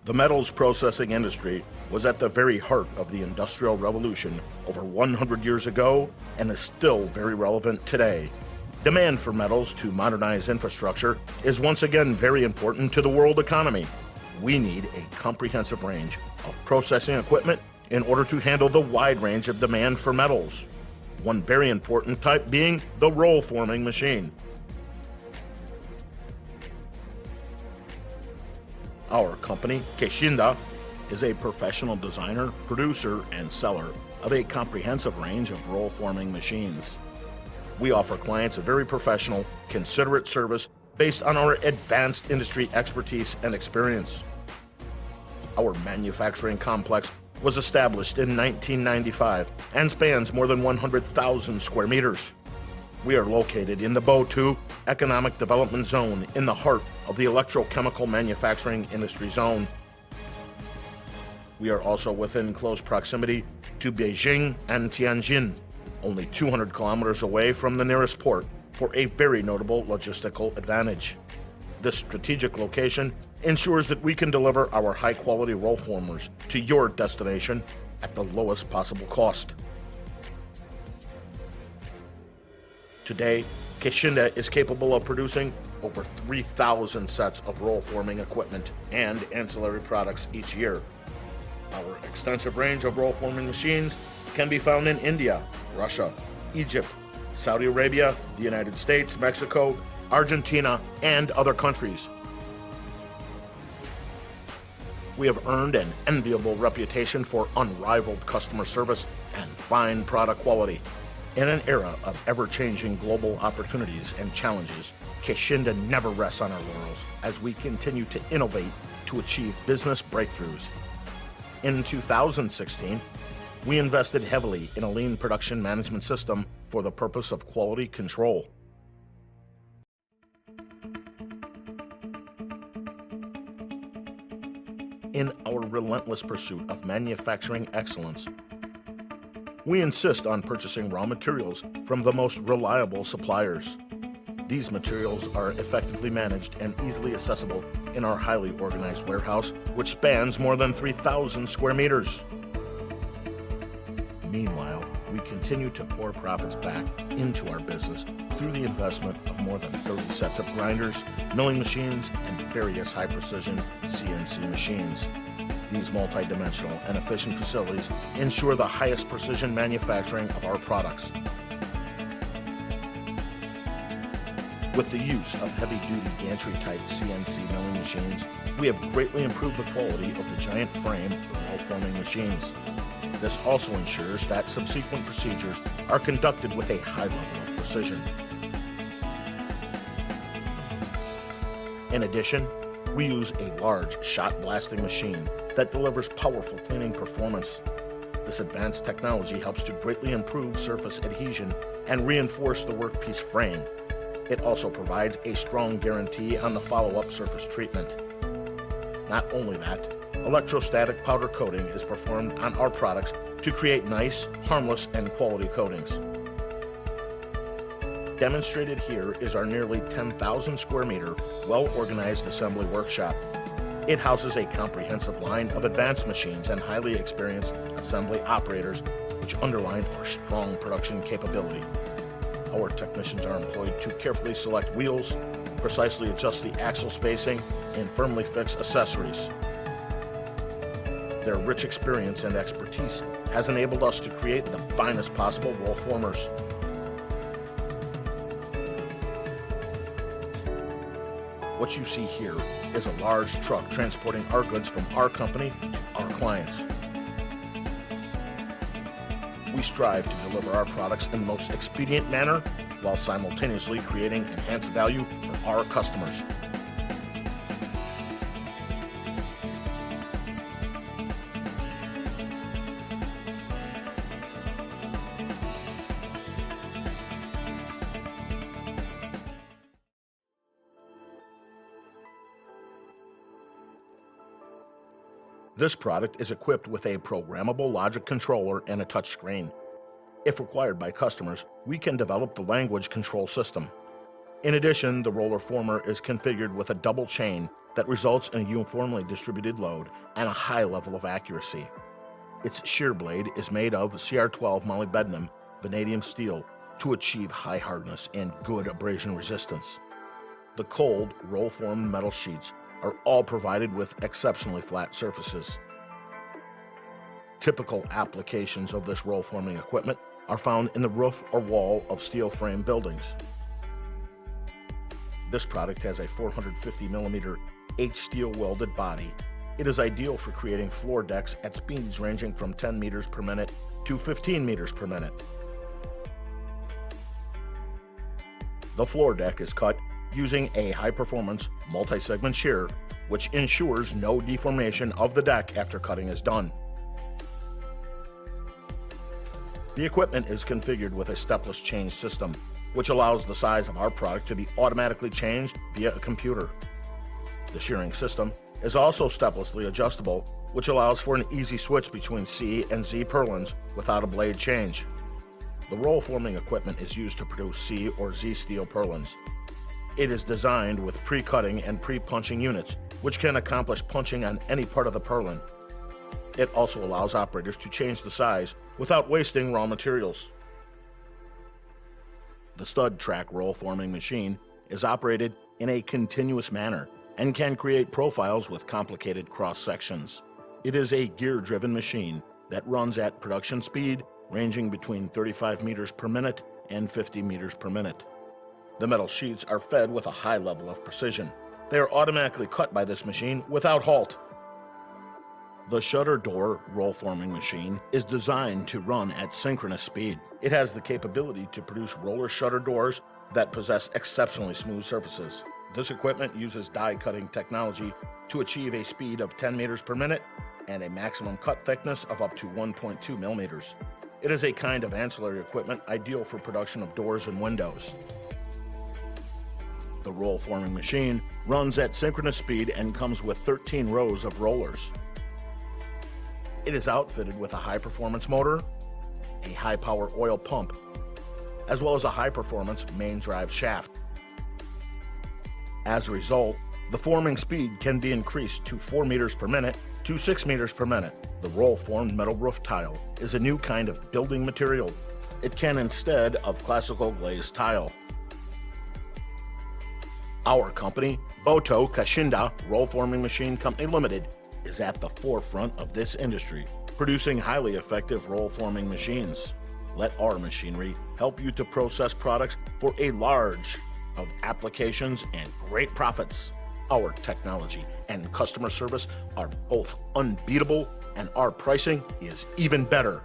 The metals processing industry was at the very heart of the Industrial Revolution over 100 years ago and is still very relevant today. Demand for metals to modernize infrastructure is once again very important to the world economy. We need a comprehensive range of processing equipment in order to handle the wide range of demand for metals. One very important type being the roll forming machine. Our company, xinnuo, is a professional designer, producer, and seller of a comprehensive range of roll forming machines. We offer clients a very professional, considerate service based on our advanced industry expertise and experience. Our manufacturing complex was established in 1995 and spans more than 100,000 square meters. We are located in the Botu Economic Development Zone in the heart of the electrochemical manufacturing industry zone. We are also within close proximity to Beijing and Tianjin, only 200 kilometers away from the nearest port, for a very notable logistical advantage. This strategic location ensures that we can deliver our high-quality roll formers to your destination at the lowest possible cost. Today, xinnuo is capable of producing over 3,000 sets of roll forming equipment and ancillary products each year. Our extensive range of roll forming machines can be found in India, Russia, Egypt, Saudi Arabia, the United States, Mexico, Argentina, and other countries. We have earned an enviable reputation for unrivaled customer service and fine product quality. In an era of ever-changing global opportunities and challenges, xinnuo never rests on our laurels as we continue to innovate to achieve business breakthroughs. In 2016, we invested heavily in a lean production management system for the purpose of quality control. In our relentless pursuit of manufacturing excellence, we insist on purchasing raw materials from the most reliable suppliers. These materials are effectively managed and easily accessible in our highly organized warehouse, which spans more than 3,000 square meters. Meanwhile, we continue to pour profits back into our business through the investment of more than 30 sets of grinders, milling machines, and various high-precision CNC machines. These multi-dimensional and efficient facilities ensure the highest precision manufacturing of our products. With the use of heavy-duty gantry-type CNC milling machines, we have greatly improved the quality of the giant frame roll-forming machines. This also ensures that subsequent procedures are conducted with a high level of precision. In addition, we use a large shot blasting machine that delivers powerful cleaning performance. This advanced technology helps to greatly improve surface adhesion and reinforce the workpiece frame. It also provides a strong guarantee on the follow-up surface treatment. Not only that, electrostatic powder coating is performed on our products to create nice, harmless, and quality coatings. Demonstrated here is our nearly 10,000 square meter, well-organized assembly workshop. It houses a comprehensive line of advanced machines and highly experienced assembly operators, which underline our strong production capability. Our technicians are employed to carefully select wheels, precisely adjust the axle spacing, and firmly fix accessories. Their rich experience and expertise has enabled us to create the finest possible roll formers. What you see here is a large truck transporting our goods from our company to our clients. We strive to deliver our products in the most expedient manner while simultaneously creating enhanced value for our customers. This product is equipped with a programmable logic controller and a touchscreen. If required by customers, we can develop the language control system. In addition, the roller former is configured with a double chain that results in a uniformly distributed load and a high level of accuracy. Its shear blade is made of CR12 molybdenum vanadium steel to achieve high hardness and good abrasion resistance. The cold, roll-formed metal sheets are all provided with exceptionally flat surfaces. Typical applications of this roll-forming equipment are found in the roof or wall of steel frame buildings. This product has a 450mm H-steel welded body. It is ideal for creating floor decks at speeds ranging from 10 meters per minute to 15 meters per minute. The floor deck is cut using a high-performance multi-segment shear, which ensures no deformation of the deck after cutting is done. The equipment is configured with a stepless change system, which allows the size of our product to be automatically changed via a computer. The shearing system is also steplessly adjustable, which allows for an easy switch between C and Z purlins without a blade change. The roll forming equipment is used to produce C or Z steel purlins. It is designed with pre-cutting and pre-punching units, which can accomplish punching on any part of the purlin. It also allows operators to change the size without wasting raw materials. The stud track roll forming machine is operated in a continuous manner and can create profiles with complicated cross sections. It is a gear-driven machine that runs at production speed ranging between 35 meters per minute and 50 meters per minute. The metal sheets are fed with a high level of precision. They are automatically cut by this machine without halt. The shutter door roll forming machine is designed to run at synchronous speed. It has the capability to produce roller shutter doors that possess exceptionally smooth surfaces. This equipment uses die cutting technology to achieve a speed of 10 meters per minute and a maximum cut thickness of up to 1.2 millimeters. It is a kind of ancillary equipment ideal for production of doors and windows. The roll forming machine runs at synchronous speed and comes with 13 rows of rollers. It is outfitted with a high-performance motor, a high-power oil pump, as well as a high-performance main drive shaft. As a result, the forming speed can be increased to 4 meters per minute to 6 meters per minute. The roll-formed metal roof tile is a new kind of building material. It can instead of classical glazed tile. Our company, Boto Kashinda Roll Forming Machine Company Limited, is at the forefront of this industry, producing highly effective roll forming machines. Let our machinery help you to process products for a large of applications and great profits. Our technology and customer service are both unbeatable, and our pricing is even better.